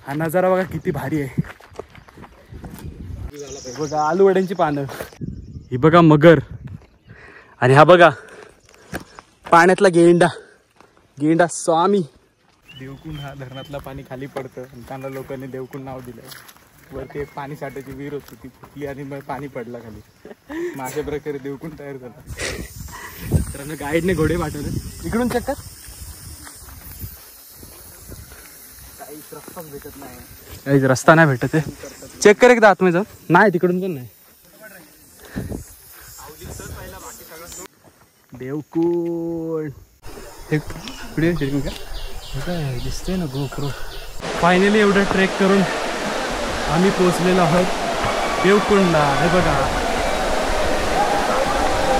हा नजारा बघा किती भारी आहे. बघा आलू वड्यांची पानं, ही बघा मगर, आणि हा बघा पाण्यातला गेंडा, गेंडा स्वामी. देवकुंड हा धरणातला पाणी खाली पडतं आणि त्यांना लोकांनी देवकुंड नाव दिलं. वरती एक पाणी साठायची विहीर होती, ती फुटली आणि मग पाणी पडलं खाली. मग अशा प्रकारे देवकुंड तयार झाला. तर गाईडने घोडे पाठवले. इकडून चेक कर, काहीच रस्ताच भेटत नाही, काहीच रस्ता नाही भेटत आहे. चेक कर एकदा आतमध्ये जाऊन. नाही तिकडून पण नाही. देवकुंड एक व्हिडिओ काय दिसते ना गोप्रो. फायनली एवढं ट्रेक करून आम्ही पोहोचलेलो आहोत देवकुंडला. हे बघा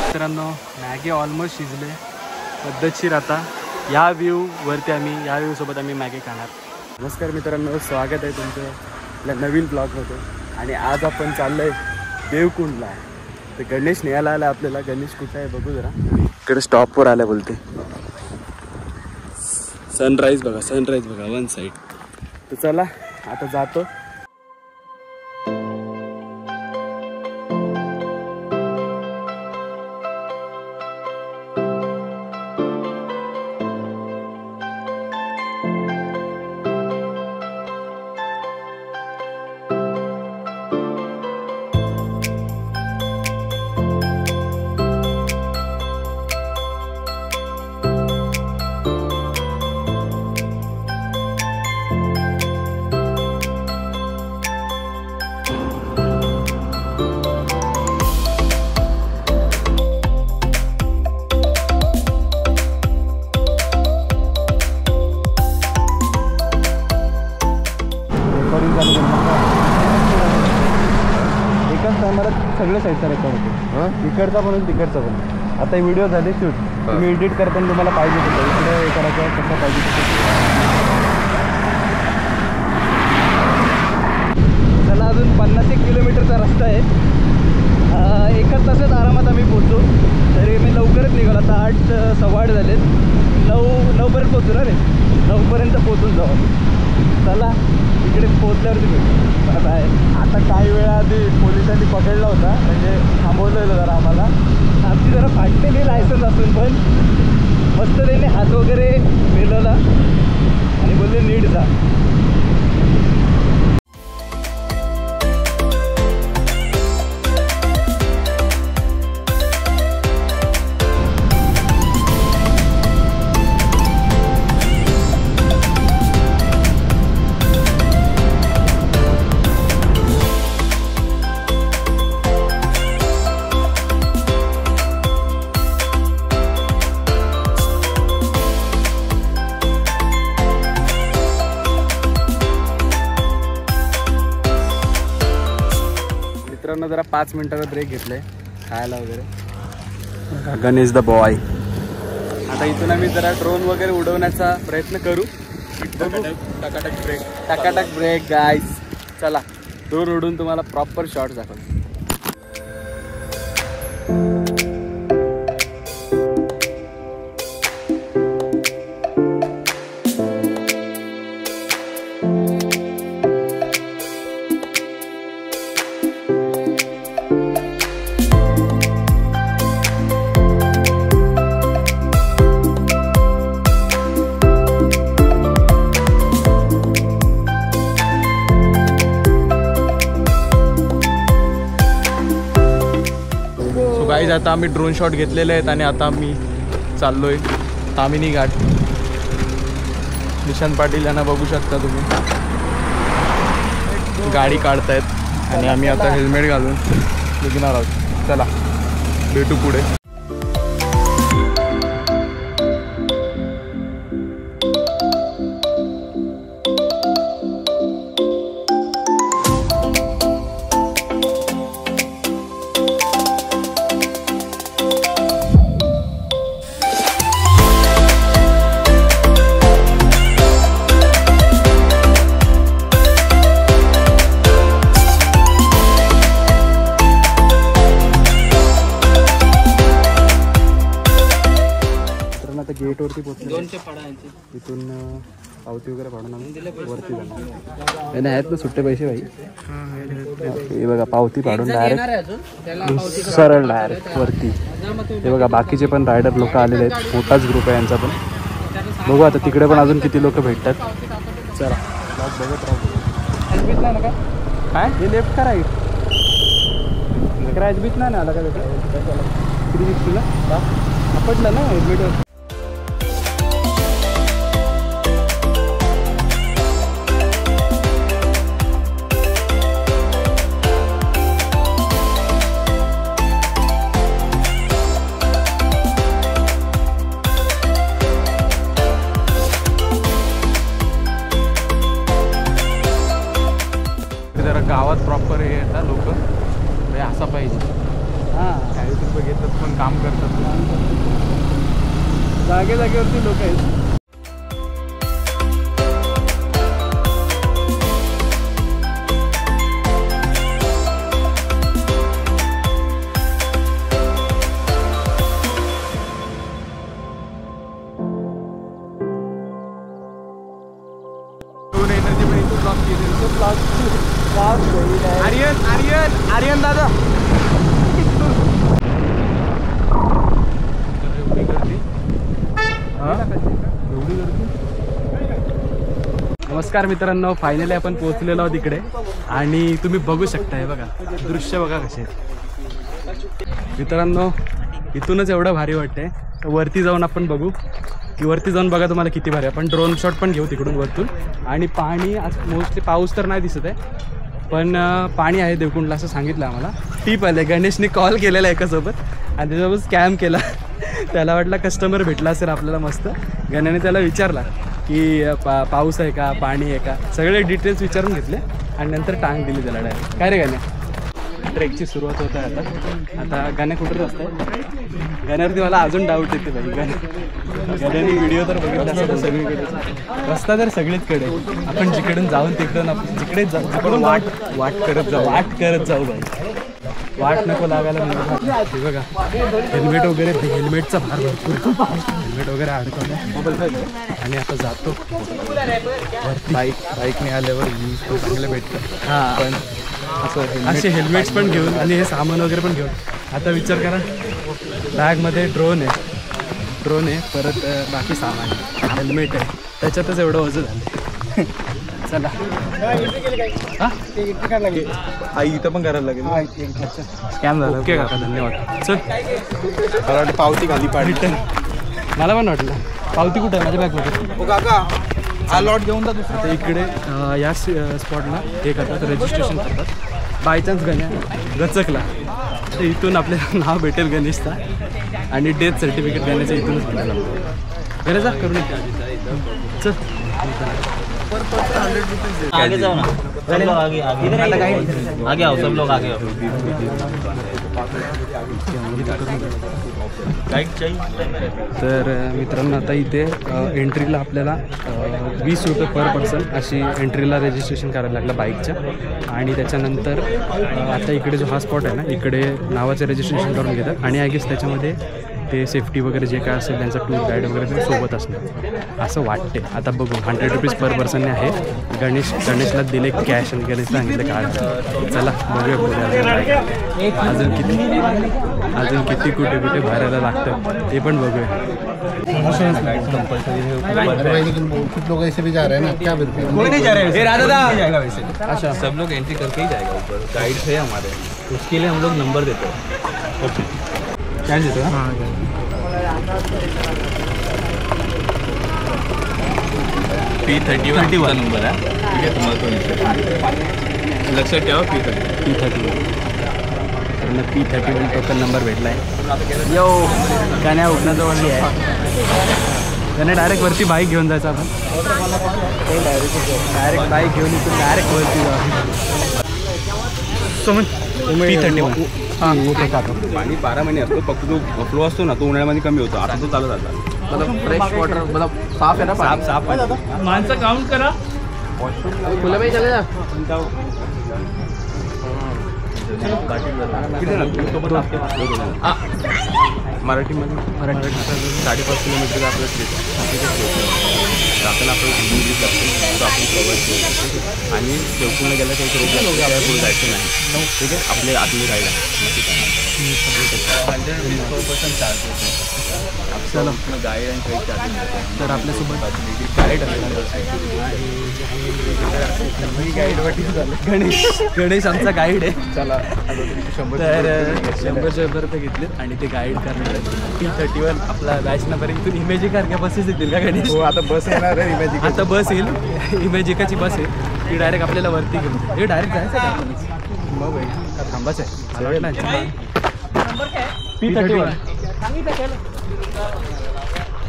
मित्रांनो, मॅगी ऑलमोस्ट शिजले पद्धतशीर. आता या व्ह्यू वरती आम्ही, या व्ह्यू सोबत आम्ही मॅगी खाणार. नमस्कार मित्रांनो, स्वागत आहे तुमचं आपल्या नवीन ब्लॉगमध्ये. आणि आज आपण चाललोय देवकुंडला. तर गणेश न्यायला आला आपल्याला. गणेश कुठे आहे बघू जरा. इकडे स्टॉपवर आल्या बोलते. सनराईज बघा, सनराईज बघा वन साईड. तर चला आता जातो. एकाच टायमाला सगळे साईडचा रेकॉर्ड होतो, तिकडचा पण तिकडचा पण. आता व्हिडिओ झाले शूट, तुम्ही एडिट करताना तुम्हाला पाहिजे तसं इकडे हे करायचं, कसं पाहिजे तसं. चला अजून 51 किलोमीटरचा रस्ता आहे. 1 तासात आरामात आम्ही पोहोचू. तरी मी लवकरच निघालो. आता 8 सव्वा 8 झालेत. 9पर्यंत पोहोचू ना रे. 9पर्यंत पोहोचून जाऊ. चला इकडे पोहोचल्यावरती भेटू. आता आता काही वेळा आधी पोलिसांनी पकडला होता, म्हणजे थांबवलेलं जरा आम्हाला. आमची जरा फाटलेली लायसन्स असून पण मस्त त्यांनी हात वगैरे मिळवला आणि बोलले नीट जा. मित्रांनो जरा 5 मिनिटाचा ब्रेक घेतलाय खायला वगैरे. Ganesh the boy. आता इथून आम्ही जरा ड्रोन वगैरे उडवण्याचा प्रयत्न करू. टकाटक ब्रेक गाईज. चला ड्रोन उडून तुम्हाला प्रॉपर शॉट दाखवतो. गाईज आता आम्ही ड्रोन शॉट घेतलेले आहेत आणि आता आम्ही चाललोय तामिनी घाट. निशांत पाटील यांना बघू शकता तुम्ही, गाडी काढतायत आणि आम्ही आता हेल्मेट घालून निघणार आहोत. चला भेटू पुढे. गेटवरती पोहोचलो. 200 फळांचे इथून पावती वगैरे पाडून आम्ही वरती जाणार. नाही आहेत ना सुट्टे पैसे भाई. हे बघा पावती पाडून डायरेक्ट सरळ डायरेक्ट वरती. हे बघा बाकीचे पण रायडर लोक आलेले आहेत. मोठाच ग्रुप आहे यांचा पण. बघू आता तिकडे पण अजून किती लोक भेटतात. चला बघत राहू. बीच नाही ना काय हे लेफ्ट करा. क्रॅच बीच नाही ना आला का किती दिसतो ना पडलं ना हेल्मेटवर. जरा गावात प्रॉपर हे येतात लोक असा पाहिजे. हां 40 रुपये घेतात पण काम करतात. जागे जागेवरती लोक आहेत. एनर्जी पण इथून ब्लॉक केली. आर्यन आर्यन आर्यन दादा. एवढी गर्दी. नमस्कार मित्रांनो, फायनली आपण पोहोचलेलो आहोत इकडे आणि तुम्ही बघू शकता. हे बघा दृश्य बघा कसे मित्रांनो. इथूनच एवढं भारी वाटतंय. वरती जाऊन आपण बघू की वरती जाऊन बघा तुम्हाला किती भारी. आपण ड्रोन शॉट पण घेऊ तिकडून वरतून. आणि पाणी आज मोस्टली पाऊस तर नाही दिसत आहे पण पाणी आहे देवकुंडला असं सांगितलं आम्हाला. टीप आले. गणेशने कॉल केलेला एकासोबत आणि त्याच्यासोबत स्कॅम केला. त्याला वाटला कस्टमर भेटला असेल आपल्याला मस्त. गण्याने त्याला विचारला की पाऊस आहे का पाणी आहे का सगळे डिटेल्स विचारून घेतले आणि नंतर टांग दिली त्याला डायरेक्ट. काय रे गाण्या. ट्रेकची सुरुवात होत आहे आता. आता गाण्या कुठे असतंय. गाण्यावरती मला अजून डाऊट येते भाई. गाण्याने व्हिडिओ तर बघितला असं सगळीकडे रस्ता तर सगळीचकडे. आपण जिकडून जाऊन तिकडून आपण जिकडेच जाऊ. तिकडून वाट करत जाऊ भाई. वाट नको लागायला म्हणजे बघा हेल्मेट वगैरे. हेल्मेटचा भार भरपूर. हेल्मेट वगैरे अडकवलं आणि आता जातो बाईकने आल्यावर यूज चांगलं भेटतं. हां पण असं असे हेल्मेट्स पण घेऊन आणि हे सामान वगैरे पण घेऊन. आता विचार करा बॅगमध्ये ड्रोन आहे परत बाकी सामान हेल्मेट आहे त्याच्यातच एवढं वजन झालं. चला आई इथं पण करायला लागेल. स्कॅम झालं. ओके काका धन्यवाद. चल मला वाटतं पावती खाली पाडी. मला पण वाटलं पावती कुठं आहे माझ्या बॅगमध्ये. काका हा लॉट घेऊन जा दुसरा. आता इकडे या स्पॉटला हे करतात रजिस्ट्रेशन करतात. बाय चान्स गण्या गचकला तर इथून आपल्याला नाव भेटेल गणेशचा आणि डेथ सर्टिफिकेट गण्याचं इथूनच भेटायला गणेशा करून चल. आगे जाओ ना. आगे आओ सब लोग आगे आओ. तर मित्रांनो आता इथे एंट्रीला आपल्याला 20 रुपये पर पर्सन अशी एंट्रीला रजिस्ट्रेशन करायला लागलं बाईकच्या. आणि त्याच्यानंतर आता इकडे जो हा स्पॉट आहे ना इकडे नावाचं रजिस्ट्रेशन करून घेतात आणि आय गेस त्याच्यामध्ये ते सेफ्टी वगैरे जे काय असेल त्यांचा टूर गाईड वगैरे ते सोबत असणार असं वाटते. आता बघू 100 रुपीज पर पर्सनने आहे. गणेशला दिले कॅश आणि गणेशला सांगितलं कार्ड. चला बघूया अजून किती कुठे भरायला लागतं ते पण बघूया. कुछ लोग ऐसे भी जा रहे हैं ना. क्या बिल्कुल कोई नहीं जा रहा है. अच्छा सब लोग एंट्री करके ही जाएगा ऊपर. गाइड है हमारे उसके लिए हम लोग नंबर देते हैं. काय देतो. हां P31 नंबर आहे. ठीक आहे तुम्हाला तो लक्षात ठेवा. P31 P31 टोकन नंबर भेटला आहे. यो गाण्या उठण्याजवळ आहे. त्याने डायरेक्ट वरती बाईक घेऊन जायचं आपण. डायरेक्ट बाईक घेऊन इथून डायरेक्ट वरती जाऊ. P31 हां पाणी 12 महिने असतो. फक्त जो फ्लो असतो ना तो उन्हाळ्यामध्ये कमी होतो. आता तो चालू राहता. मतलब फ्रेश वाटर मतलब साफ है ना. साफ माणसं काउंट करा. खुला भाई चले जा. मराठीमध्ये 5.5 किलोमीटर आपलं आपल्याला ॲम्ब्युलन्स लागतो तो आपण कवर केलं आणि देवपूरला गेला काही रोग पुढे जायचं नाही. ठीक आहे, आपले आतली गाईड आहे 100% चार्जेस चला गाईड आणि ट्रेक चार्जेस. तर आपल्यासोबत गाईड गणेश आमचा गाईड आहे. चला तर 100 रुपये घेतलेत आणि ते गाईड करणार आहे. P31 आपला बॅचनापर्यंत इथून इमेजिका बसेस येतील का गणेश? हो, आता बस येणार आहे इमेजिका. आता बस येईल, इमेजिकाची बस आहे ती डायरेक्ट आपल्याला वरती घेऊन. हे डायरेक्ट जायचं का आपण? मग का थांबाच आहे? P31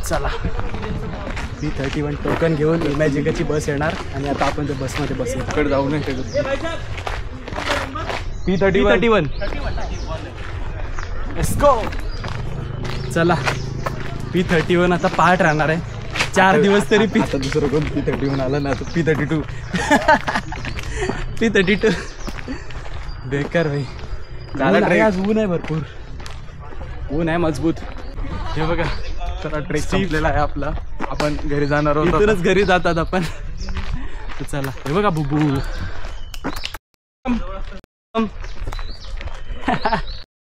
चला P31 टोकन घेऊन इमॅजिकाची बस येणार आणि आता आपण त्या बसमध्ये बसेल. इकडे जाऊ नये. P31 Let's go. चला P31 आता पार्ट राहणार आहे 4 दिवस तरी. आता दुसरं कोण P31 आलं ना, आता P32 P32 बेकार भाई. आज ऊन आहे, भरपूर ऊन आहे मजबूत. हे बघा चला ट्रेक संपलेला आहे आपला. आपण घरी जाणार आहोत. इथूनच घरी जातात आपण. चला हे बघा बुबू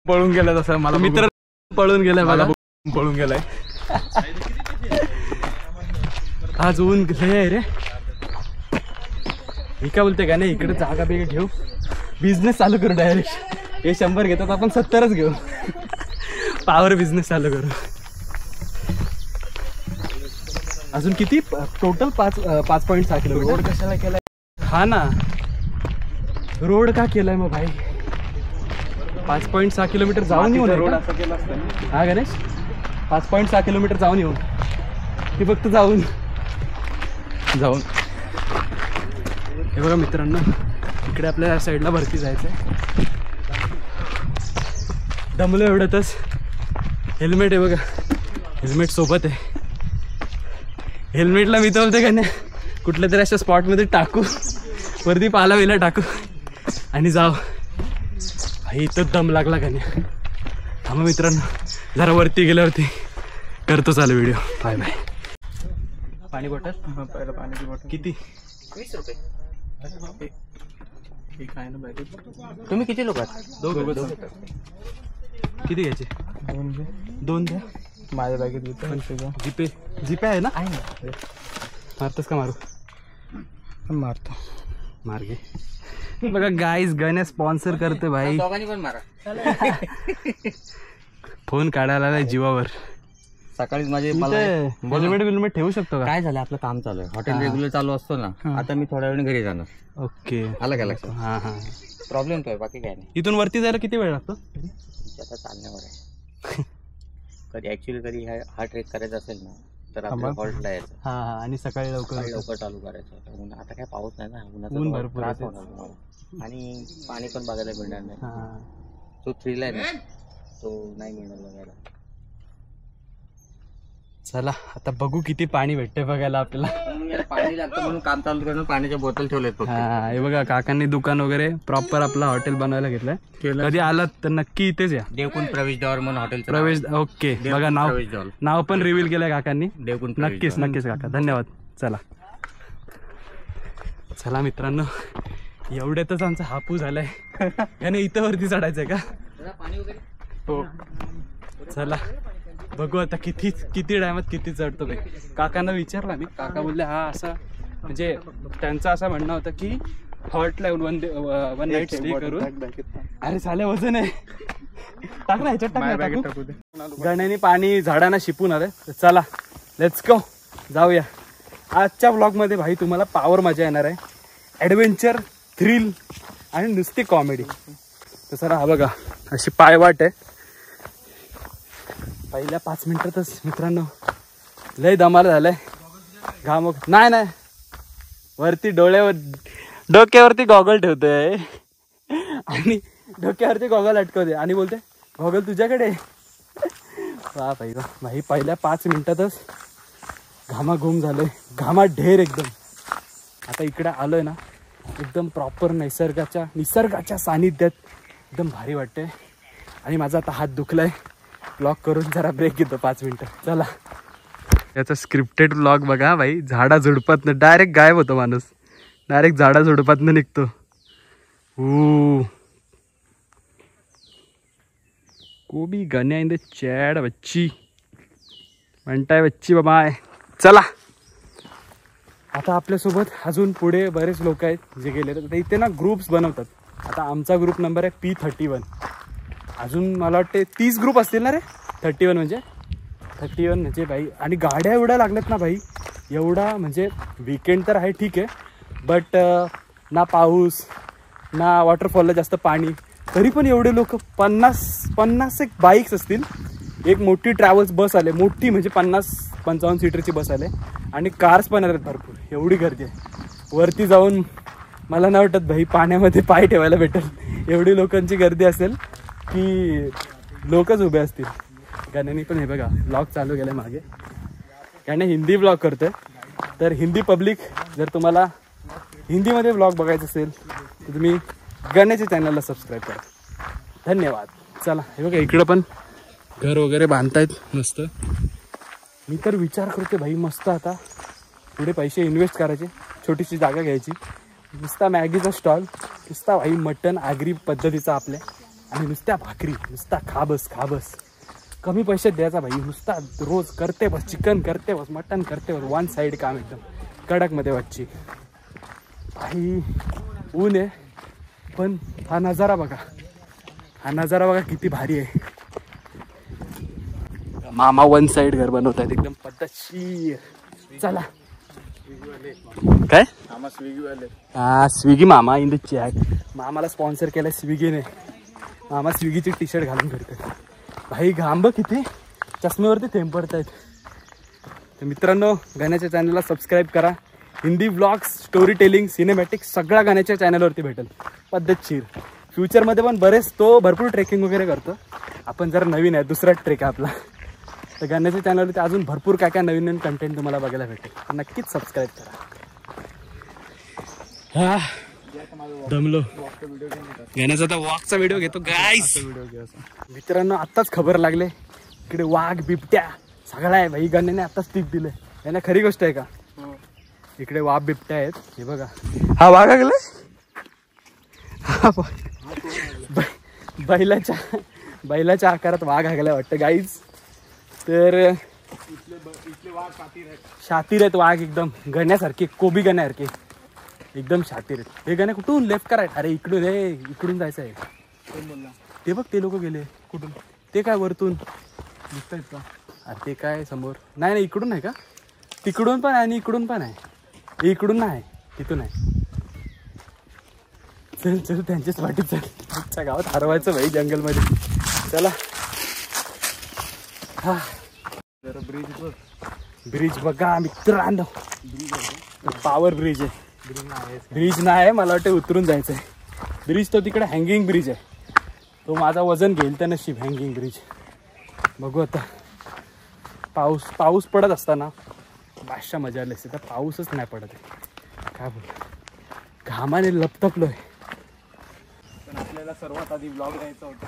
पळून गेला तसं मला मित्र पळून गेलाय मला. पळून गेलाय. आज ऊन लय आहे रे. मी काय बोलते का नाही, इकडे जागा बिगा घेऊ, बिझनेस चालू करू डायरेक्ट. हे 100 घेतात, आपण 70च घेऊ. पावर बिझनेस चालू करू. अजून किती टोटल 5.6 किलोमीटर. रोड कशाला केलाय? हा ना, रोड का केलाय मग भाई? 5.6 किलोमीटर जाऊन येऊन रोड रोड असं केला असतं. हा गणेश, 5.6 किलोमीटर जाऊन येऊन ती फक्त जाऊन. हे बघा मित्रांनो, इकडे आपल्या या साईडला भरती जायचं आहे. दमलो एवढ्यातच. हेल्मेट आहे बघा, हेल्मेट सोबत आहे. हेल्मेटला मी तर बोलते का नाही, कुठल्या तरी अशा स्पॉटमध्ये टाकू, वरती पाला वेला टाकू आणि जाऊ. भाई इथंच दम लागला का नाही. थांबा मित्रांनो, जरा वरती गेल्यावरती करतो चालू व्हिडिओ. Bye bye. पाणी बॉटल पहिलं पाण्याची बॉटल किती? 20 रुपये. एक आहे ना बॅगेत. तुम्ही किती लोक आहात? दोघं. किती घ्यायचे? 2 द्या. माझ्या बॅगेत घेतो. जीपे आहे ना? आहे ना. मारतोस का? मारू मारतो. मार घे. बघा गाईज, गणेश स्पॉन्सर करते भाई. दोघांनी पण मारा. फोन काढायला आलाय जीवावर. सकाळीच माझे हेल्मेट बिल्मेट ठेवू शकतो का? काय झालं, आपलं काम चालू आहे, हॉटेल रेग्युलर चालू असतो ना. आता मी थोड्या वेळाने घरी जाणार. ओके, आलं काय लक्षात? हां हां. प्रॉब्लेम तो आहे, बाकी काय नाही. इथून वरती जायला किती वेळ लागतो? आता चालण्यावर आहे. कधी ॲक्च्युली कधी हा ट्रेक करायचा असेल ना, तर आपल्या हॉल्टला यायचं. हां हां. आणि सकाळी लवकर लवकर चालू करायचं. आता काय पाऊस नाही ना, ऊन उन्हाचा भरपूर त्रास आहे. होणार तुम्हाला. आणि पाणी पण बघायला मिळणार नाही. हां. तो थ्रिल आहे ना, तो नाही मिळणार बघायला. चला आता बघू किती पाणी भेटते बघायला आपल्याला. पाणी लागतं म्हणून काम चालू करून पाण्याच्या बॉटल ठेवलेत फक्त. हा, हे बघा काकांनी दुकान वगैरे प्रॉपर आपला हॉटेल बनवायला घेतलंय. कधी आलात तर नक्की इथेच या. देवकुंड प्रवेश द्वार म्हणून हॉटेल प्रवेश. ओके, बघा नाव पण रिव्हील केलंय काकांनी. देवकुंड नक्कीच नक्कीच काका, धन्यवाद. चला चला मित्रांनो, एवढ्यातच आमचा हापूस झालाय. याने इथं वरती चढायचंय का? पाणी वगैरे. हो चला बघू आता किती टायमात किती चढतो भाई. काकांना विचारला मी, काका बोलले हा असा, म्हणजे त्यांचं असं म्हणणं होतं की हॉटला येऊन वन नाईट स्टे करून. अरे साले वजन आहे, टाक ना ह्याच्यात टाकू. गण्याने पाणी झाडांना शिपून आलं. चला लेट्स गो, जाऊया. आजच्या व्लॉगमध्ये भाई तुम्हाला पावर मजा येणार आहे, ॲडव्हेंचर, थ्रिल आणि नुसती कॉमेडी. तर सर हा बघा अशी पायवाट आहे. पहिल्या 5 मिनिटातच मित्रांनो लय दमाला झालंय. घाम नाही वरती डोक्यावरती गॉगल ठेवतोय आणि डोक्यावरती गॉगल अटकवते आणि बोलते गॉगल तुझ्याकडे. वा भाई वा भाई, पहिल्या 5 मिनिटातच घामाघूम झालोय, घामात ढेर एकदम. आता इकडे आलोय ना, एकदम प्रॉपर निसर्गाच्या सानिध्यात एकदम भारी वाटते. आणि माझा आता हात दुखलाय, ब्लॉक करून जरा ब्रेक घेतो 5 मिनिटं. चला याचा स्क्रिप्टेड व्लॉग बघा भाई. झाडा झुडपातनं डायरेक्ट गायब होतो माणूस. डायरेक्ट झाडा झुडपातनं निघतो. कोबी गण्या इन द चॅड बच्ची म्हणताय बच्ची बाबा. चला आता आपल्यासोबत अजून पुढे बरेच लोक आहेत जे गेले. तर इथे ना ग्रुप्स बनवतात. आता आमचा ग्रुप नंबर आहे P31. अजून मला वाटते 30 ग्रुप असतील ना रे. 31 म्हणजे भाई. आणि गाड्या एवढ्या लागल्यात ना भाई. एवढा म्हणजे वीकेंड तर आहे ठीक आहे, बट ना पाऊस ना वॉटरफॉलला जास्त पाणी, तरी पण एवढे लोक 50 एक बाईक्स असतील. एक मोठी ट्रॅव्हल्स बस आले, मोठी म्हणजे 50-55 सीटरची बस आले. आणि कार्स पण आलेत भरपूर. एवढी गर्दी आहे. वरती जाऊन मला नाही वाटत भाई पाण्यामध्ये पाय ठेवायला भेटेल. एवढी लोकांची गर्दी असेल की लोकच उभे असतील. गाण्याने पण हे बघा ब्लॉग चालू केला आहे मागे. गाणे हिंदी ब्लॉग करतोय. तर हिंदी पब्लिक जर तुम्हाला हिंदीमध्ये ब्लॉग बघायचं असेल तर तुम्ही गाण्याच्या चॅनलला सबस्क्राईब करा. धन्यवाद. चला हे बघा इकडं पण घर वगैरे बांधतायत मस्त. मी तर विचार करते भाई मस्त आता पुढे पैसे इन्व्हेस्ट करायचे, छोटीशी जागा घ्यायची, नुसता मॅगीचा स्टॉल, नुसता भाई मटन आगरी पद्धतीचा आपल्या, आणि नुसत्या भाकरी, नुसता खाबस. कमी पैशात द्यायचा भाई. नुसता रोज करते बस, चिकन करते बस, मटन करते बस. वन साईड काम एकदम कडकमध्ये वच्ची भाई. ऊन आहे पण हा नजारा बघा किती भारी आहे. मामा वन साइड घर बनवत आहेत एकदम पद्धतशीर. चला काय हा स्विगी मामा इन द चॅट. मामाला स्पॉन्सर केलं स्विगीने. मामा स्विगीची टी शर्ट घालून करतात भाई. घांब किती चष्म्यावरती थेंब पडत आहेत. तर मित्रांनो गाण्याच्या चॅनलला सबस्क्राईब करा. Hindi vlogs, story telling, cinematic सगळा गाण्याच्या चॅनलवरती भेटेल पद्धतशीर. फ्युचरमध्ये पण तो भरपूर ट्रेकिंग वगैरे करतो. आपण जरा नवीन आहे, दुसरा ट्रेक आहे आपला. तर गाण्याच्या चॅनलवरती अजून भरपूर काय नवीन कंटेंट तुम्हाला बघायला भेटेल. तर नक्कीच सबस्क्राईब करा. हा दमलो. गाण्याचा आता वॉकचा व्हिडिओ घेतो गाईस. मित्रांनो आत्ताच खबर लागले इकडे वाघ बिबट्या सगळा आहे भाई. गाण्याने आत्ताच टीप दिले. यांना खरी गोष्ट आहे का? इकडे वाघ बिबट्या आहेत. हे बघा हा वाघ लागलाय. बैलाच्या आकारात वाघ हागलाय वाटतं गाईज. तर शातीर आहेत वाघ एकदम गण्यासारखे, कोबी गण्यासारखे एकदम शातीर आहेत. हे गण्या कुठून लेफ्ट करा. अरे इकडून जायचं आहे. ते बघ ते लोक गेले कुठून. ते काय वरतून दिसतायत का? अरे ते काय समोर नाही इकडून आहे का? तिकडून पण आहे आणि इकडून पण आहे. इकडून नाही तिथून आहे. चल त्यांच्याच वाटीत चल. आमच्या गावात हरवायचं भाई जंगलमध्ये. चला हा ब्रिज बघा मित्रांनो. पॉवर ब्रिज आहे. ब्रिज नाही मला वाटतं उतरून जायचं आहे. ब्रिज तो तिकडे हँगिंग ब्रिज आहे. तो माझा वजन घेईल तर नशीब. हँगिंग ब्रिज बघू आता. पाऊस पडत असताना बादशा मजा आली असते. तर पाऊसच नाही पडत आहे. काय बोल घामाने लपतपलोय. पण आपल्याला सर्वात आधी ब्लॉग द्यायचा होता.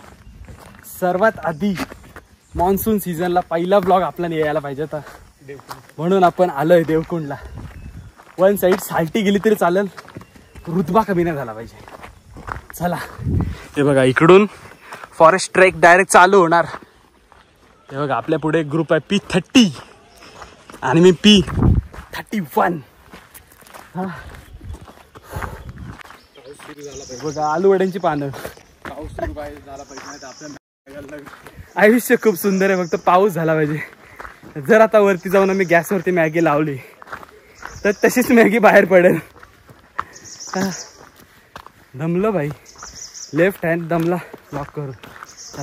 सर्वात आधी मान्सून सीझनला पहिला ब्लॉग आपल्याला यायला पाहिजे होता. म्हणून आपण आलोय देवकुंडला. वन साईड साल्टी गेली तरी चालेल, रुतबा कमी नाही झाला पाहिजे. चला हे बघा इकडून फॉरेस्ट ट्रेक डायरेक्ट चालू होणार. हे बघा आपल्या पुढे एक ग्रुप आहे P30 आणि मी P31. हा बघा आलू वड्यांची पानं. पाऊस सुरू झाला पाहिजे. आयुष्य खूप सुंदर आहे, फक्त पाऊस झाला पाहिजे. जर आता वरती जाऊन आम्ही गॅसवरती मॅगी लावली तर तशीच मॅगी बाहेर पडेल. दमलं भाई. लेफ्ट हँड दमला लॉक करू.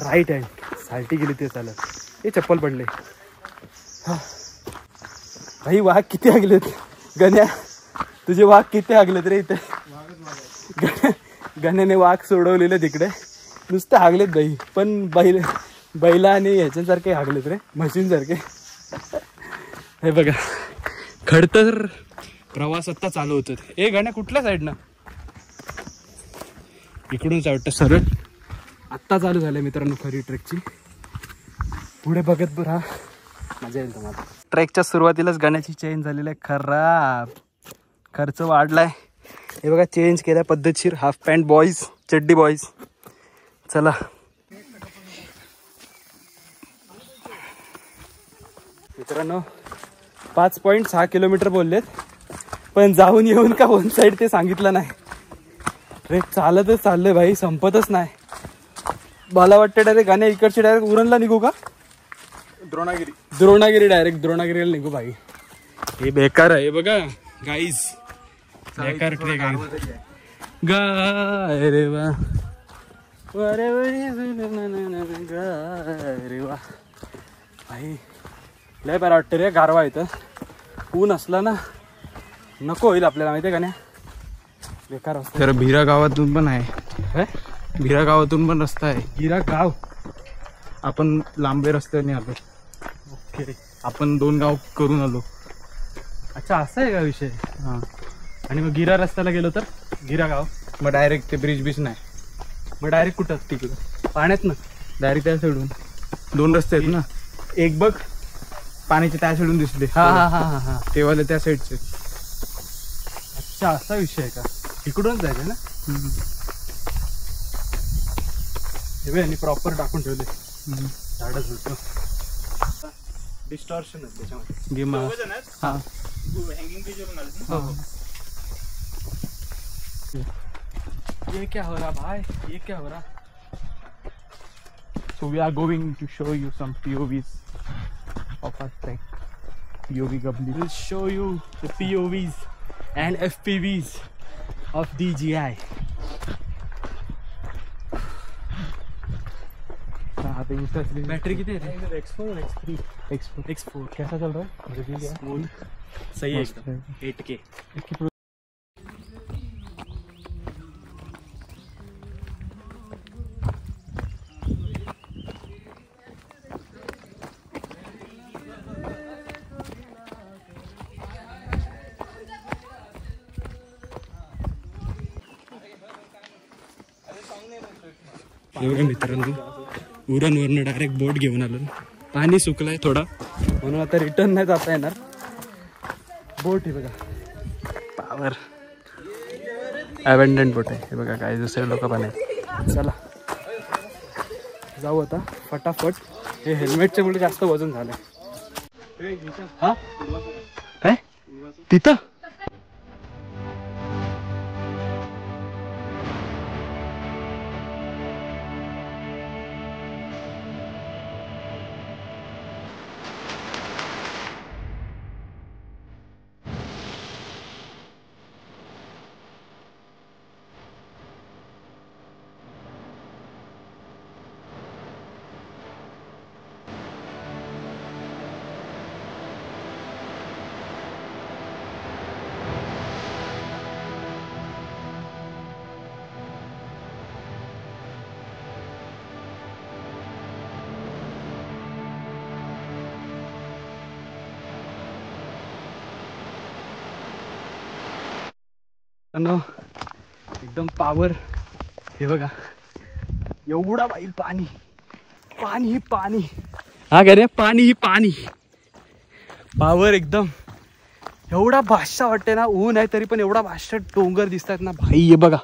राईट हँड साल्टी गेली ते चालत. हे चप्पल पडले. हा भाई वाघ किती हागलेत. गण्या तुझे वाघ किती हागलेत रे इथे. गण्याने वाघ सोडवलेलं तिकडे. नुसतं हागलेत बाई. पण बैला आणि ह्याच्यासारखे हागलेत रे, म्हशींसारखे. हे बघा खडतर प्रवास आत्ता चालू होतो. हे गाण्या कुठल्या साईडनं? इकडूनच वाटतं सरळ. आत्ता चालू झालं मित्रांनो खरी ट्रेकची. पुढे बघत राहा, मजा येईल तुम्हाला. ट्रेकच्या सुरुवातीलाच गाण्याची चेंज झालेली आहे खराब. खर्च वाढलाय. हे बघा चेंज केलाय पद्धतशीर. हाफ पॅन्ट बॉईज, चड्डी बॉईज. चला मित्रांनो 5.6 किलोमीटर बोललेत, पण जाऊन येऊन का वन साईड ते सांगितलं नाही. ट्रेक चालतच चाललंय भाई, संपतच नाही. मला वाटतं डायरेक्ट गाणे इकडचे डायरेक्ट उरणला निघू का? द्रोणागिरी डायरेक्ट द्रोणागिरीला निघू भाई. हे बेकार आहे बघा गाईज, बेकार ट्रेक आहे. रे वा रे वा भाई, लय बरं वाटतं रे. गारवा इथं ऊन असला ना नको होईल आपल्याला, माहिती आहे का नाही? बेकार असतं. तर भिरा गावातून पण आहे, भिरा गावातून पण रस्ता आहे. गिरा गाव आपण लांबे रस्त्याने आलो. ओके, आपण 2 गाव करून आलो. अच्छा असा आहे का विषय? हां, आणि मग गिरा रस्त्याला गेलो तर गिरा गाव, मग डायरेक्ट ते ब्रिज बीच नाही, मग डायरेक्ट कुठं तिकडं पाण्यात ना? डायरेक्ट त्या साईडून 2 रस्ते आहेत ना. एक बघ पाण्याच्या त्या साईडून दिसले. हा हा हा हा हा तेवाले त्या साईडचे. अच्छा असा विषय आहे का? इकडूनच जायचं ना? हे बघ यांनी प्रॉपर टाकून ठेवले झाडं झुडपं. डिस्टॉर्शन आहे त्याच्यामध्ये. गेम हां ये क्या हो रहा भाई, ये क्या हो रहा? So we are going to show you some POVs of our trek. POV Gabli. We'll show you the POVs and FPVs of DJI. Battery कितनी है? X4 और X3? X4 कैसा चल रहा है? रिव्यू क्या? स्मूथ सही है एकदम. 8K. एवढं मित्रांनो उरणवरनं डायरेक्ट बोट घेऊन आलो. पाणी सुकलंय थोडा म्हणून आता रिटर्न नाही जाता येणार. बोट हे बघा, पावर अबंडंट बोट आहे. हे बघा काय दुसरे लोक पण आहेत. चला जाऊ आता फटाफट. हे हेल्मेटच्या मुळे जास्त वजन झालं. हा काय तिथं? एकदम पावर. हे बघा एवढा बाई पाणी पाणी ही पाणी. हा काय रे, पाणी ही पाणी. पावर एकदम एवढा भाषा वाटते ना. ऊन आहे तरी पण एवढा भाषा डोंगर दिसतात ना भाई. हे बघा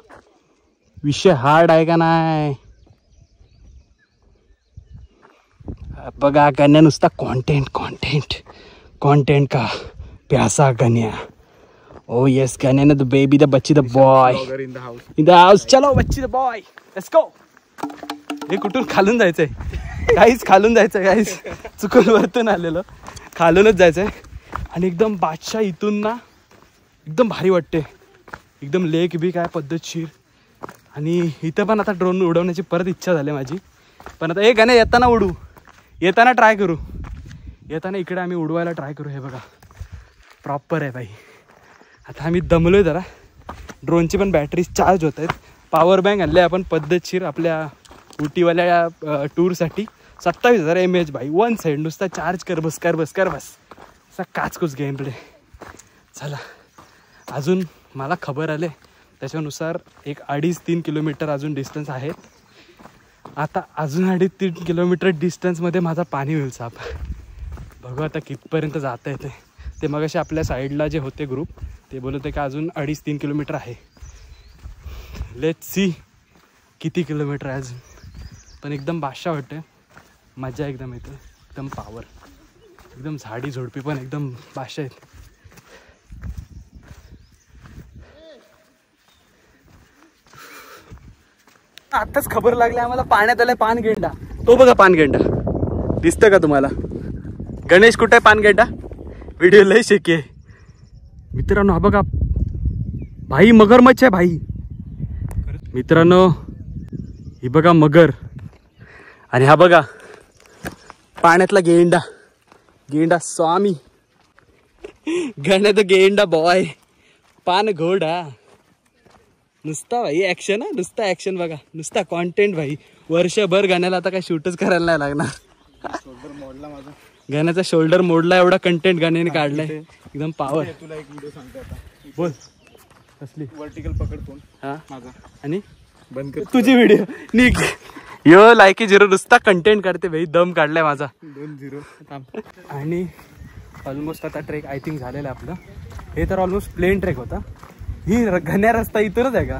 विषय हार्ड आहे का नाही? बघा गण्या नुसता कॉन्टेंट कॉन्टेंट कॉन्टेंट का प्यासा गण्या. Oh yes, Ganena the baby, the बच्ची the boy in the house. in the house. चलो बच्ची the boy, let's go. हे कुठून खालून जायचंय काहीच, खालून जायचंय काहीच. चुकून वरतून आलेलो, खालूनच जायचंय. आणि एकदम बादशाह इथून ना एकदम भारी वाटते. एकदम लेक बी काय पद्धतशीर. आणि इथं पण आता ड्रोन उडवण्याची परत इच्छा झाली माझी. पण आता हे गाणे येताना उडू, येताना ट्राय करू. येताना इकडे आम्ही उडवायला ट्राय करू. हे बघा प्रॉपर आहे भाई. आता आम्ही दमलोय जरा. ड्रोनची पण बॅटरी चार्ज होत आहेत. पॉवर बँक आणले आपण पद्धतशीर आपल्या उटीवाल्या टूरसाठी. 27,000 mAh भाई. 1 साईड नुसता चार्ज कर बस कर बस कर बस. असा काचकूच गेम प्ले. चला अजून मला खबर आले त्याच्यानुसार एक 2.5-3 किलोमीटर अजून डिस्टन्स आहे. आता अजून 2.5-3 किलोमीटर डिस्टन्समध्ये माझा पाणी होईल साप. बघू आता कितपर्यंत जाता येते ते. मगाशी आपल्या साईडला जे होते ग्रुप ते बोलत होते की अजून 2.5-3 किलोमीटर आहे. लेट्स सी किती किलोमीटर आहे अजून. पण एकदम बादशाह वाटते, मजा एकदम येते, एकदम पावर, एकदम झाडी झोडपी पण एकदम बादशाह येते. आत्ताच खबर लागली आम्हाला पाण्यात आलाय पानगेंडा. तो बघा पानगेंडा दिसतं का तुम्हाला? गणेश कुठे आहे पानगेंडा? व्हिडिओ लय शेकी आहे मित्रांनो. हा बघा भाई मगरमच्छ आहे भाई मित्रांनो. ही बघा मगर आणि हा बघा पाण्यातला गेंडा. गेंडा स्वामी गण्यात गेंडा बॉय पान घोडा. नुसता भाई ॲक्शन आहे, नुसता ॲक्शन बघा, नुसता कॉन्टेंट भाई. वर्षभर गाण्याला आता काय शूटच करायला नाही लागणार. गाण्याचा शोल्डर मोडला एवढा कंटेंट गाण्याने काढलाय एकदम पावर. तुला एक व्हिडिओ सांगतो आता. बोल कसली? वर्टिकल पकड फोन हा माझा आणि बंद कर तुझी व्हिडिओ निघ. यो लायकी 0 नुसता कंटेंट करते भाई. दम काढलाय माझा 2-0. आणि ऑलमोस्ट आता ट्रेक आय थिंक झालेलं आहे आपलं. हे तर ऑलमोस्ट प्लेन ट्रेक होता. ही घन्या रस्ता इतरच आहे का?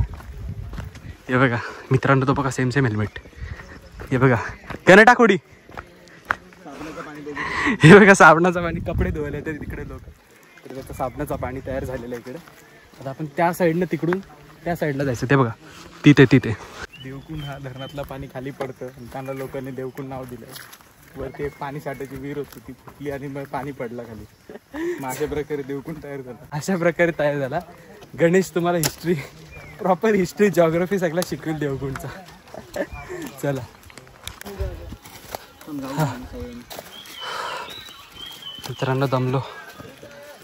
हे बघा मित्रांनो, तो बघा सेम हेल्मेट. हे बघा गण्या टाकोडी. हे बघा साबणाचं पाणी, कपडे धुवायला येते तिकडे लोक. तर त्याचं साबणाचं पाणी तयार झालेलं आहे इकडे. आता आपण त्या साईडनं तिकडून त्या साईडला जायचं. ते बघा तिथे देवकुंड हा धरणातलं पाणी खाली पडतं आणि त्यांना लोकांनी देवकुंड नाव दिलंय. वरती एक पाणी साठायची विहीर होती, ती फुटली आणि मग पाणी पडला खाली. मग अशा प्रकारे देवकुंड तयार झाला. अशा प्रकारे तयार झाला. गणेश तुम्हाला हिस्ट्री, प्रॉपर हिस्ट्री, जॉग्रफी सगळा शिकवेल देवकुंडचा. चला मित्रांनो दमलो,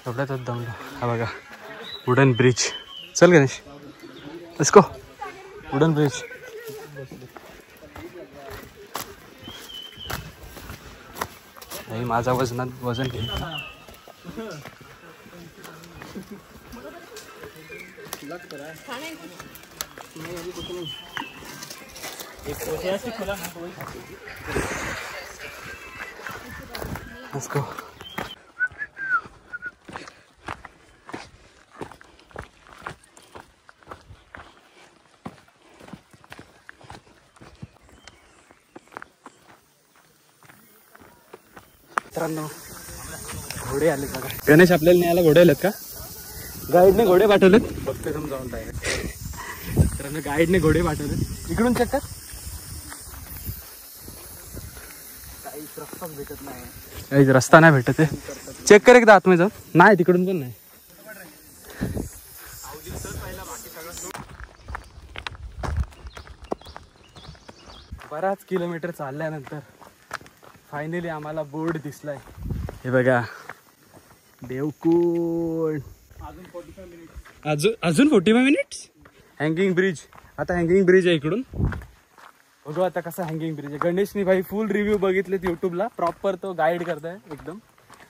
एवढ्यातच दमलो. हा बघा वुडन ब्रिज. चल Ganesh let's go. Wooden bridge. नाही माझा वजन घे. Let's go. मित्रांनो घोडे आले बघा. गणेश आपल्याला न्यायला घोडे आलेत का? गाईडने घोडे पाठवलेत. बघते जाऊन मित्रांनो गाईडने घोडे पाठवलेत. इकडून चेक कर. काहीच रस्ता नाही भेटत आहे. चेक कर एकदा आतमध्ये जाऊन. नाही तिकडून पण नाही. बराच किलोमीटर चालल्यानंतर फायनली आम्हाला बोर्ड दिसलाय. हे बघा देवकुंड. अजून 45 मिनिट्स. Hanging bridge. आता हँगिंग ब्रिज आहे इकडून. बघू आता कसा हँगिंग ब्रिज आहे. गणेशनी भाई फुल रिव्ह्यू बघितलेत यूट्यूबला. प्रॉपर तो गाईड करताय एकदम.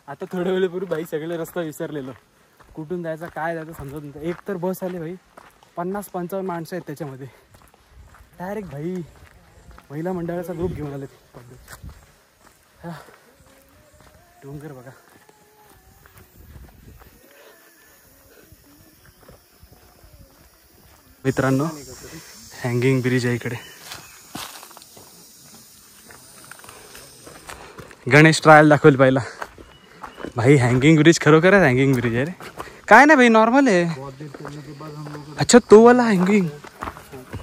आता थोड्या वेळेपूर्वी भाई सगळे रस्ता विसरलेलो. कुठून जायचा काय जायचं समजत नव्हतं. एक तर बस आली भाई, 50-55 माणसं आहेत त्याच्यामध्ये. डायरेक्ट भाई महिला मंडळाचा ग्रुप घेऊन आले. डोंगर बघा. मित्रांनो हँगिंग ब्रिज आहे इकडे. गणेश ट्रायल दाखवेल पहिला. भाई हँगिंग ब्रिज खरोखरच हँगिंग ब्रिज आहे रे. काय नाही भाई नॉर्मल आहे. अच्छा तो वाला हँगिंग.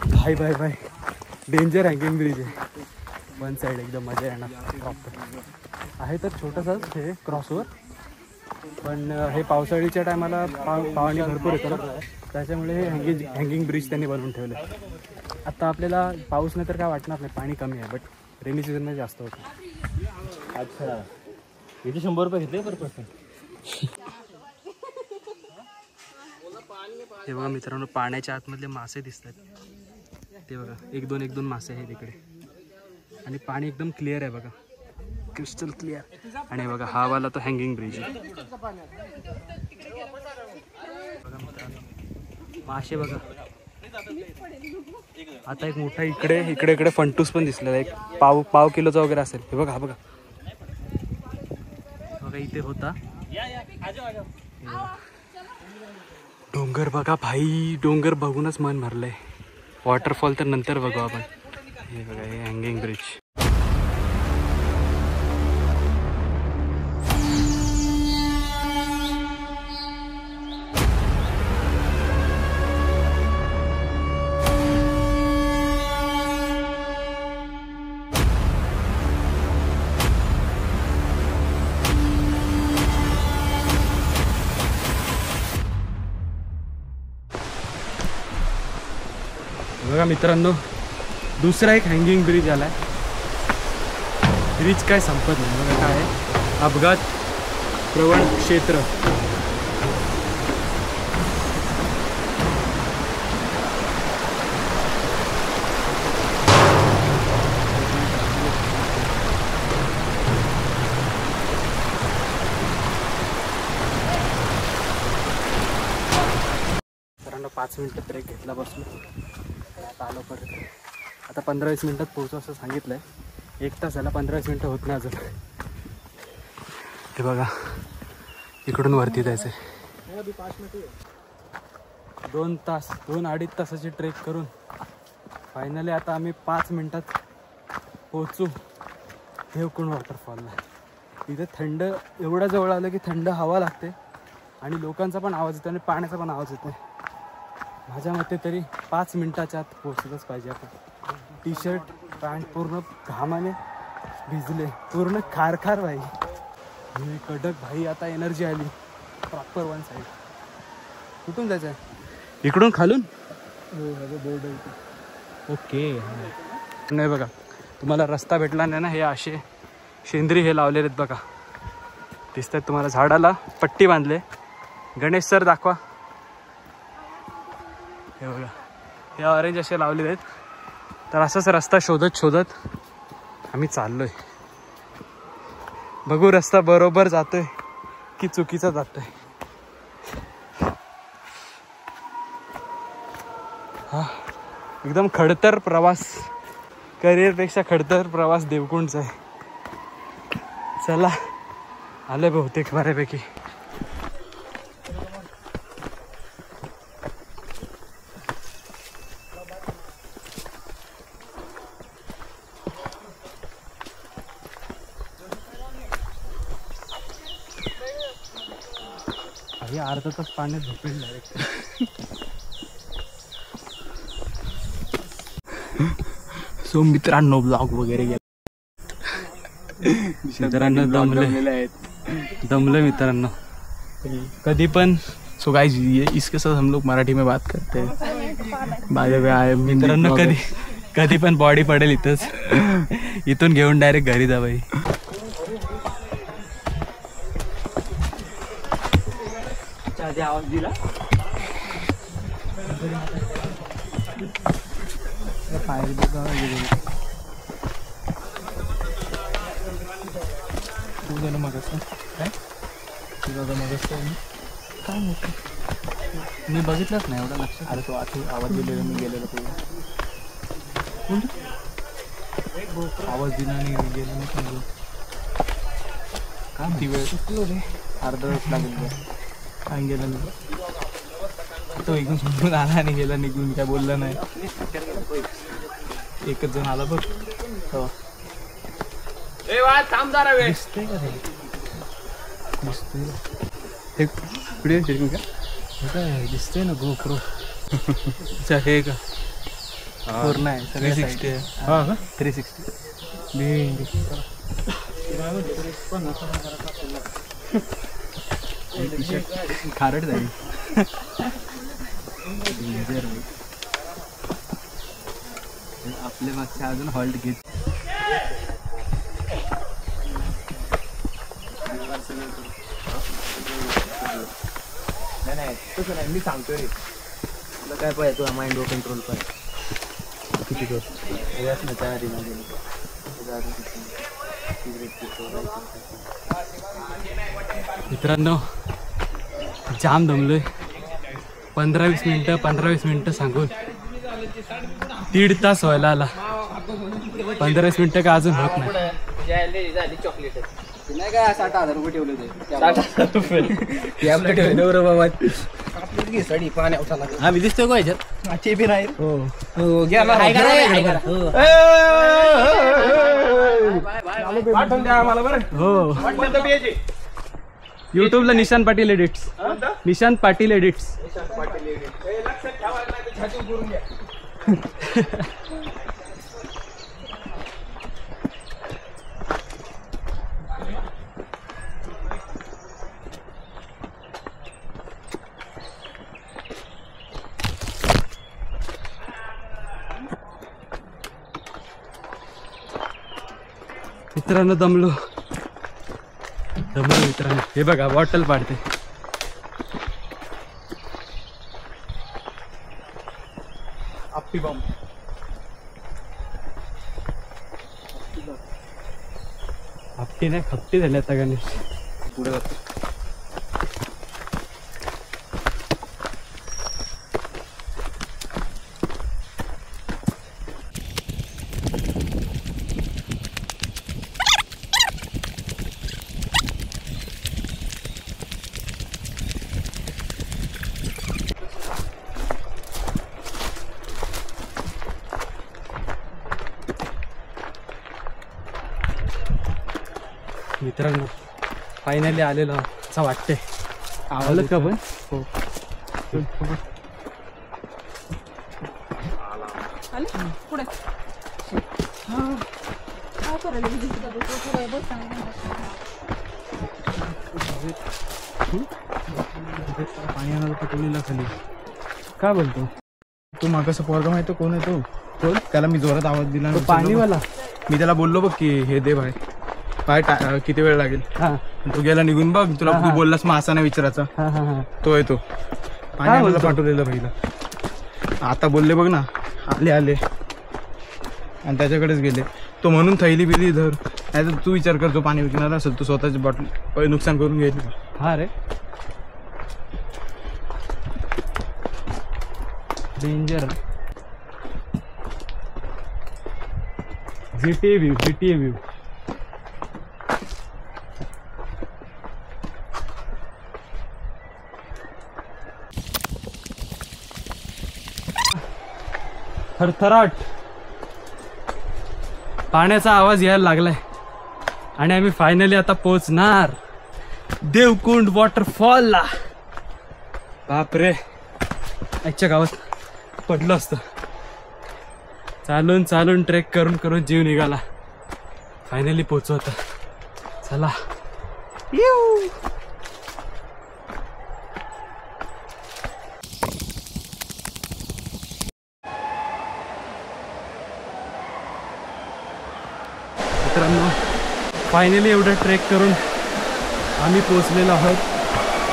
भाई भाई भाई डेंजर हँगिंग ब्रिज आहे. वन साईड एकदम मजा येणार. प्रॉपर आहे तर छोटंसंच हे क्रॉसवर. पण हे पावसाळीच्या टायमाला पाणी भरपूर येतं ना, त्याच्यामुळे हे हँगिंग ब्रिज त्यांनी बनवून ठेवलं. आता आपल्याला पाऊस नाही तर काय वाटणार नाही, पाणी कमी आहे. बट रेनी सीझनमध्ये जास्त होतं. अच्छा इथे 100 रुपये घेतले पर पर्सन. हे बघा मित्रांनो पाण्याच्या आतमधले मासे दिसतात. ते बघा एक दोन मासे आहेत इकडे. आणि पाणी एकदम क्लिअर आहे बघा, क्रिस्टल क्लिअर. आणि बघा हा वाला तो हँगिंग ब्रिज आहे. बघा मित्रांनो मासे बघा. आता एक मोठा इकडे फंटूस पण दिसलेला. एक पाव किलोचा वगैरे असेल. हे बघा हा बघा बघा इथे होता डोंगर बघा भाई, डोंगर बघूनच मन भरलंय. वॉटरफॉल तर नंतर बघू आपण. हे बघा हे हँगिंग ब्रिज. बघा मित्रांनो, दुसरा एक हँगिंग ब्रिज आलाय. ब्रिज काय संपत नाही. बघा काय आहे, अपघात प्रवण क्षेत्र. सरांना 5 मिनिटं ब्रेक घेतला बसलो. आता आलो परत. आता 15-20 मिनिटात पोहोचू असं सांगितलंय. 1 तास झाला, 15-20 मिनिटं होत नाही अजून. हे बघा इकडून वरती जायचं. 2-2.5 तासाची ट्रेक करून फायनली आता आम्ही 5 मिनिटात पोहोचू देवकुंड वॉटरफॉलला. इथे थंड, एवढ्या जवळ आलं की थंड हवा लागते आणि लोकांचा पण आवाज येतो आणि पाण्याचा पण आवाज येतो. माझ्या मते तरी 5 मिनिटाच्या आत पोहोचलंच पाहिजे आपण. टी शर्ट पॅन्ट पूर्ण घामाने भिजले, पूर्ण खारखार भाई. मी कडक भाई. आता एनर्जी आली प्रॉपर 1 साईड. कुठून जायचं आहे? इकडून खालून. बोर्ड आहे ओके. नाही बघा तुम्हाला रस्ता भेटला नाही ना. हे असे शेंद्री हे लावलेले आहेत बघा, दिसतात तुम्हाला. झाडाला पट्टी बांधले. गणेश सर दाखवा. हे बघा हे ऑरेंज असे लावलेले आहेत. तर असाच रस्ता शोधत शोधत आम्ही चाललोय. बघू रस्ता बरोबर जातोय की चुकीचा जातोय. हा एकदम खडतर प्रवास, करिअरपेक्षा खडतर प्रवास देवकुंडचा आहे. चला आले बहुतेक बऱ्यापैकी. अर्धा तास पाण्यात झोपेल डायरेक्ट. सो मित्रांनो ब्लॉग वगैरे गेला. मित्रांनो दमले मित्रांनो कधी पण. सो गाइस इसके साथ हम लोग मराठी में बात करते हैं. बाय मित्रांनो कधी पण बॉडी पडेल इथंच. इथून घेऊन डायरेक्ट घरी जा बाई. आवाज दिला मग काय काय मी बघितलंच नाही एवढं लक्षात. अरे तो आवाज दिलेला मी गेलेलो आवाज दिला आणि गेलो नाही समजून. काय ती वेळ अर्धा तास लागेल. काय गेला मी तो एकदम समजून आला आणि गेला निघून. काय बोलला नाही. एकच जण आला बघ. दिसतंय का दिसतंय काय दिसतंय ना गोप्रो. हे का पूर्ण आहे सगळे 360. खारट झाली. आपल्या मागच्या अजून हॉल्ट घेत. नाही तसं नाही मी सांगतोय रे तुला काय पाहिजे. तुला माइंडवर कंट्रोल पाहिजे. किती कर तयारी मित्रांनो जाम दमलोय. 15-20 मिनिटं सांगून 1.5 तास व्हायला आला. 15-20 मिनिटं का अजून होत नाही. नाही काय 60,000 रुपये ठेवले होते 60,000 रुपये ते आपलं ठेवले बरं बाबा आपली साडी पाण्यावर हा मी दिसतोय का ह्याच्यात ते बी नाही हो गेला पाठवून द्या आम्हाला बरं. हो युट्यूबला निशांत पाटील एडिट्स. निशांत पाटील एडिट्स. मित्रांनो दमलो मित्रांनो. हे बघा बॉटल पाडते. आपटी बॉम्ब. आपटी नाही खपटी झाली आता गणेश. पुढे जातो. मित्रांनो फायनली आलेलो असं वाटतंय. आलं का पण हो पाणी आणायला पटवलेला खाली. काय बोलतो तू मागास पोरगा माहिती कोण आहे तो? कोण? त्याला मी जोरात आवाज दिला. तो पाणीवाला. मी त्याला बोललो बघ की हे दे भाई किती वेळ लागेल. हा तो गेला निघून बघ. तुला हा, तू हा. बोललास मग असा नाही विचारायचा. हा हा हा तो येतो पाणी आणायला बोलतो? पाठवलेलं भाईला. आता बोलले बघ ना आले आणि त्याच्याकडेच गेले. तो म्हणून थैली बिली धर नाही तर तू विचार करतो पाणी विकणार असेल तू स्वतःची बॉटल नुकसान करून घेईल. हा रे डेंजर. GTA view. थरथराट पाण्याचा आवाज यायला लागलाय आणि आम्ही फायनली आता पोहोचणार देवकुंड वॉटरफॉलला. बापरे आजच्या गावात पडलं असतं. चालून ट्रेक करून जीव निघाला. फायनली पोहोचू आता. चला मित्रांनो फायनली एवढं ट्रेक करून आम्ही पोहोचलेलो आहोत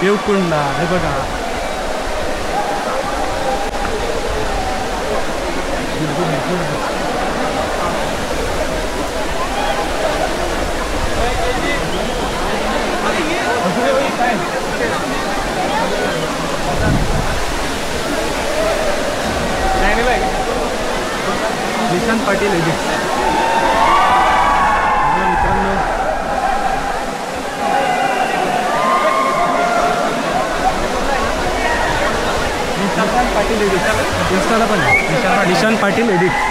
देवकुंडला. हे बघा निशांत पाटील एडिट्स. मित्रांनो निशांत पाटील एडिट्स इंस्टाला पण निशांत पाटील एडिट्स.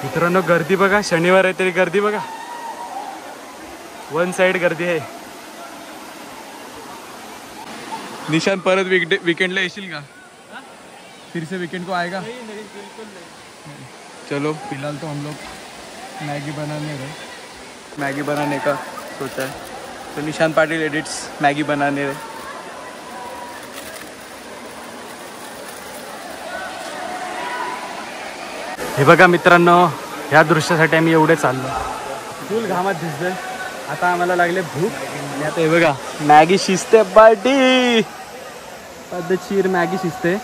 मित्रांनो गर्दी बघा. शनिवार आहे तरी गर्दी बघा. वन साइड गर्दी आहे. निशांत परत वीकेंडला येशील का? फिर से वीकेंड को आएगा? चलो फिलहाल तो हम लोग मैगी बनाने का सोचा है. तो निशांत पाटिल एडिट्स मैगी बनाने रहे. हे बघा मित्रांनो ह्या दृश्यासाठी आम्ही एवढे चाललो. फुल घामात भिजलोय. आता आम्हाला लागले भूक. आणि आता हे बघा मॅगी शिजते. पार्टी पद्धतशीर मॅगी शिजते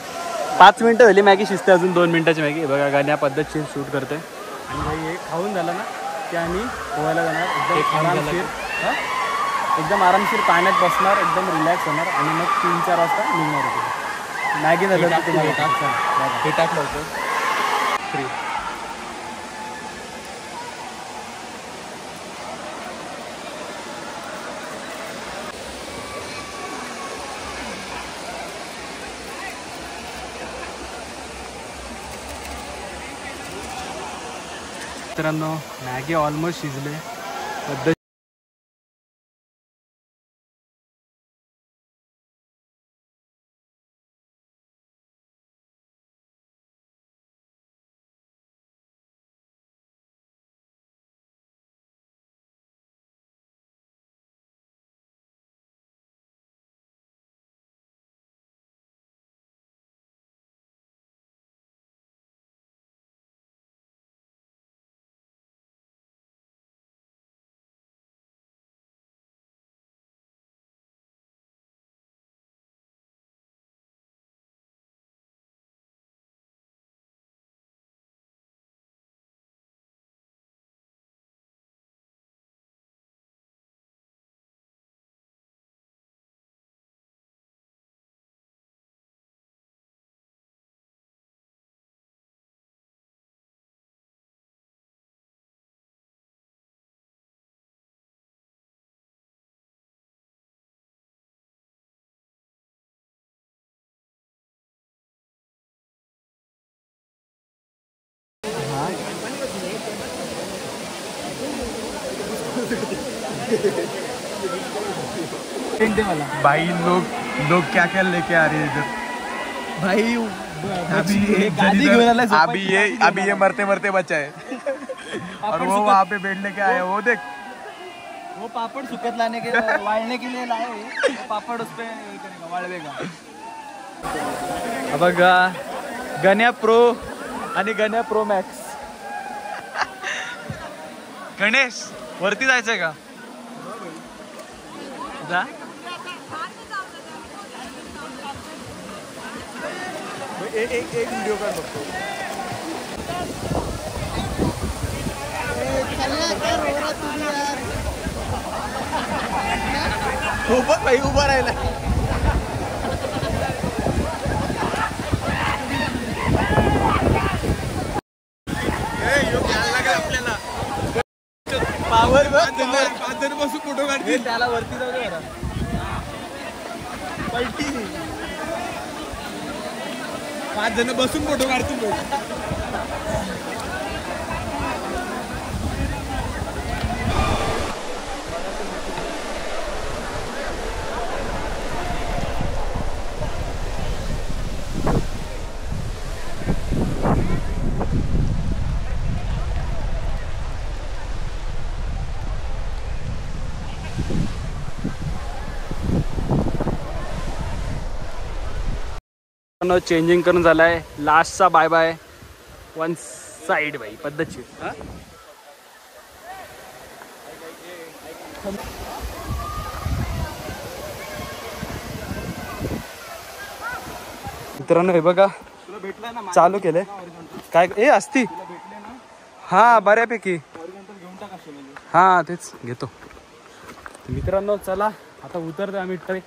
5 मिनिटं झाली मॅगी शिजते, अजून 2 मिनिटाची मॅगी. बघा गाण्या पद्धतशीर शूट करते. आणि भाई हे खाऊन झालं ना की आम्ही पोहायला जाणार. एकदम आरामशीर, एकदम आरामशीर पाण्यात बसणार, एकदम रिलॅक्स होणार आणि मग 3-4 वाजता निघणार होतो. मॅगी झालं हे टाकलं होतं फ्री. मित्रांनो मॅगी ऑलमोस्ट शिजले. पद्धत मला भाई लोग क्या क्या लेके आ रहे हैं इधर भाई अभी ये मरते मरते बचा है और वो वहाँ पे बैठ लेके आया. वो देख वो पापड़ सुकत लाने के वाळने के लिए लाए वो पापड़ उस पे वाळवेगा. बघा गण्या प्रो आणि गण्या प्रो मॅक्स. गणेश वरती जायचंय का? जा. एक व्हिडिओ काढ बघतो. भाई उभा राहिला. आपल्याला पावर बसून फोटो काढतील. त्याला वरती जाऊ दे. पलटी 5 जण बसून फोटो काढतील. चेंजिंग करून झालाय. लास्टचा बाय बाय वन साइड भाई पद्धतशीर. मित्रांनो हे बघा चालू केले काय ए असती. हा बऱ्यापैकी हा तेच घेतो. मित्रांनो चला आता उतरतो आम्ही ट्रेक.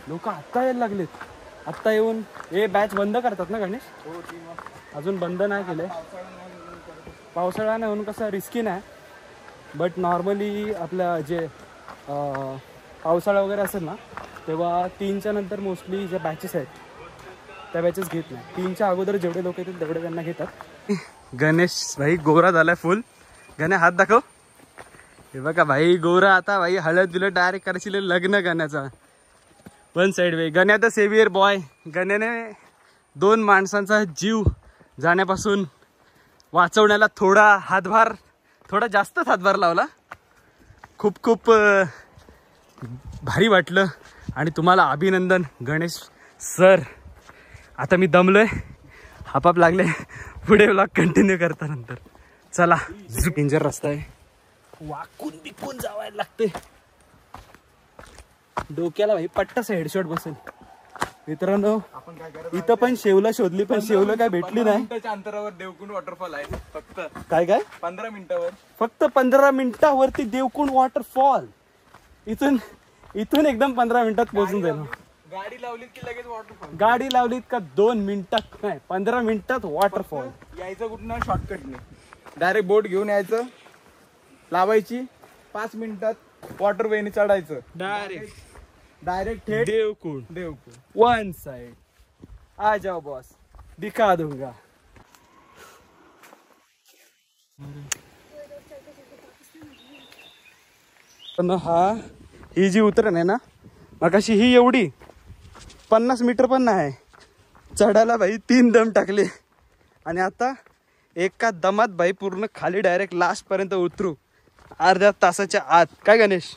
लोक आत्ता यायला लागलेत. आत्ता येऊन हे बॅच बंद करतात ना गणेश? अजून बंद नाही केले. पावसाळा नाही म्हणून कसं रिस्की नाही. बट नॉर्मली आपल्या जे पावसाळा वगैरे असेल ना तेव्हा 3च्या नंतर मोस्टली ज्या बॅचेस आहेत त्या बॅचेस घेत नाही. 3च्या अगोदर जेवढे लोक येतील तेवढे त्यांना घेतात. गणेश भाई गोरा झालाय फुल. गण्या हात दाखव. हे बघा भाई गोरा. आता भाई हळद बिलद डायरेक्ट करायची लग्न गण्याचा. One side way. गण्या तर सेवियर बॉय. गण्याने 2 माणसांचा जीव जाण्यापासून वाचवण्याला थोडा जास्तच हातभार लावला. खूप खूप भारी वाटलं आणि तुम्हाला अभिनंदन गणेश सर. आता मी दमलोय. हापाप लागले. पुढे व्लॉग कंटिन्यू करता नंतर. चला. डेंजर रस्ता आहे. वाकून बिकून जावायला लागते. डोक्याला भाई पट्टाच हेडशॉट बसेल. मित्रांनो इथं पण शेवला शोधली पण शेवला काय भेटली नाही. मिनिटाच्या अंतरावर देवकुंड वॉटरफॉल आहे फक्त. काय 15 मिनिटावर. फक्त 15 मिनिटावरती देवकुंड वॉटरफॉल. इथून एकदम 15 मिनिटात पोहोचून जाईल. गाडी लावलीत की लगेच वॉटरफॉल. गाडी लावलीत का 2 मिनिटात नाही 15 मिनिटात वॉटरफॉल. यायचं कुठं शॉर्टकटने डायरेक्ट बोट घेऊन यायचं, लावायची 5 मिनिटात वॉटर वेने चढायचं डायरेक्ट थेट देवकुंड वन साइड. आ जाओ बॉस दिखा दूंगा. पण ही जी उतरण आहे ना मगाशी ही एवढी 50 मीटर पण नाही चढायला भाई 3 दम टाकले आणि आता एका दमात भाई पूर्ण खाली डायरेक्ट लास्ट पर्यंत उतरू अर्ध्या तासाच्या आत. काय गणेश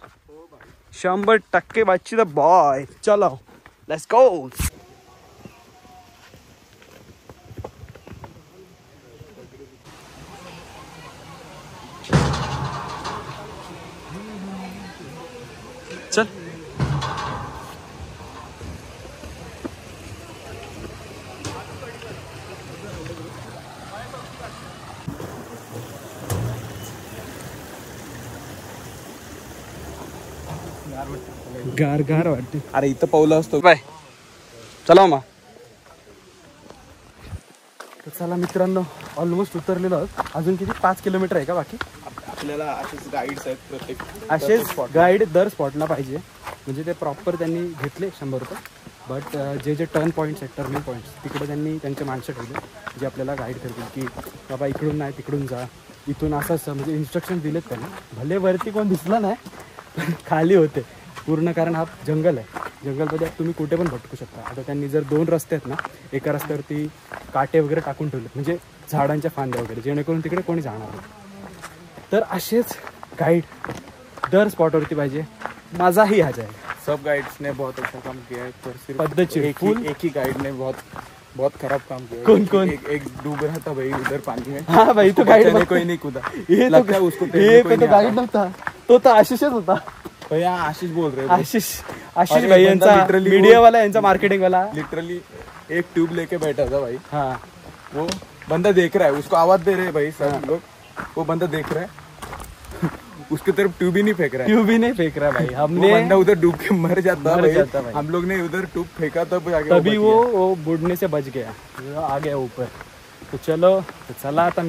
100% बाची द बॉय. चलो लेट्स गो. चल गार गार वाटते. अरे इथं पावलं असतो. बाय चला मग. चला मित्रांनो ऑलमोस्ट उतरलेलो आहोत. अजून किती 5 किलोमीटर आहे का बाकी. आपल्याला असेच गाईड्स आहेत प्रत्येक. असेच गाईड दर स्पॉटला पाहिजे म्हणजे ते प्रॉपर त्यांनी घेतले 100 रुपये. बट जे टर्न पॉईंट्स आहेत टर्निंग पॉईंट्स तिकडे त्यांनी त्यांचे माणसं ठेवले जे आपल्याला गाईड करतील की बाबा इकडून नाही तिकडून जा इथून असं म्हणजे इन्स्ट्रक्शन दिलेत त्यांनी. भले वरती कोण दिसलं नाही पण खाली होते पूर्ण कारण हा जंगल आहे. जंगलमध्ये तुम्ही कुठे पण भटकू शकता. आता त्यांनी जर 2 रस्ते आहेत ना एका रस्त्यावरती काटे वगैरे टाकून ठेवले म्हणजे झाडांच्या फांद्या वगैरे जेणेकरून तिकडे कोणी जाणार नाही. तर असेच गाईड दर स्पॉटवरती पाहिजे. मजाही आ जाएगा. सब गाइड्स ने बहुत अच्छा काम किया है पर सिर्फ पद्धतशीर एक ही गाइड ने बहुत खराब काम किया. कौन? एक डूब रहा था भाई उधर पानी में. हाँ भाई तो गाइड कोई नहीं कूदा. ये लगता है उसको ये तो गाइड नव्हता तो तर आशिषच होता. भैया आशीष बोल रहे. आशिष भाई यांचा मीडिया वाला यांचा मार्केटिंग वाला लिटरली एक ट्यूब लेके बैठा था भाई. हाँ वो बंदा देख रहा है उसको आवाज दे रहे हैं भाई सब लोग. वो बंदा देख रहा है उसकी तरफ ट्यूब ही नहीं फेंक रहा है. ट्यूब ही नहीं फेंक रहा भाई. हमने बंदा उधर डूब के मर जाता भाई. हम लोग ने उधर ट्यूब फेंका तभी वो बुड़ने से बच गया आ गया ऊपर. तो चलो चला आता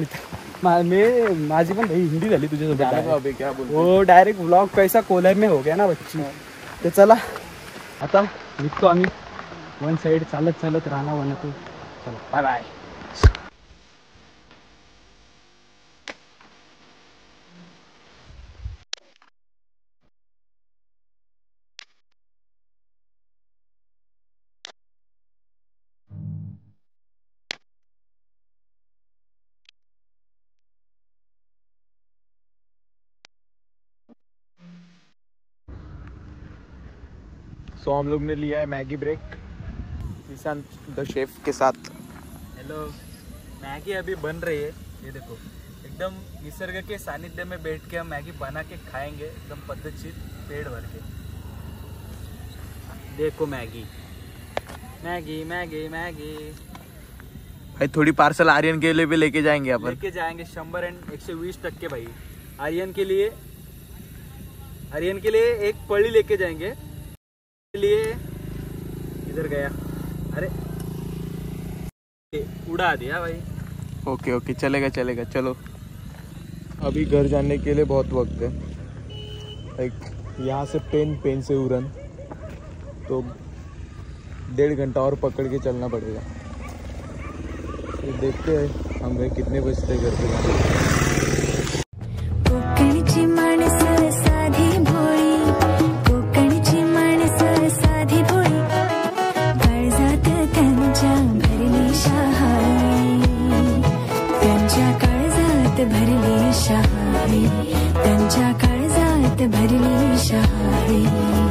माझी पण भाई हिंदी झाली तुझ्यासोबत. क्या बोल वो डायरेक्ट व्लॉग कैसा कोलर में हो गया ना बच्ची. तर चला आता निघतो आम्ही वन साइड चालत राहणार वनातून. चला बाय बाय. सो हम लोग ने लिया है Maggi break Ishaan the chef के साथ. हेलो मैगी अभी बन रही है. ये देखो एकदम निसर्ग के सानिध्य में बैठ के हम मैगी बना के खाएंगे एकदम पद्धतशीर पेट भर के. देखो मैगी मैगी मैगी मैगी भाई थोड़ी पार्सल आर्यन के लिए भी लेके जाएंगे अपन. लेके जाएंगे 100 and 120% भाई. आर्यन के लिए एक पड़ी लेके जाएंगे. लिए इधर गया. अरे उड़ा दिया भाई. ओके चलेगा चलो. अभी घर जाने के लिए बहुत वक्त है. लाइक यहाँ से पेन से उड़न तो 1.5 घंटा और पकड़ के चलना पड़ेगा. तो देखते हैं हमें कितने बजते घर पे जाने. भरली शहारी त्यांच्या काळजात भरली शहारी.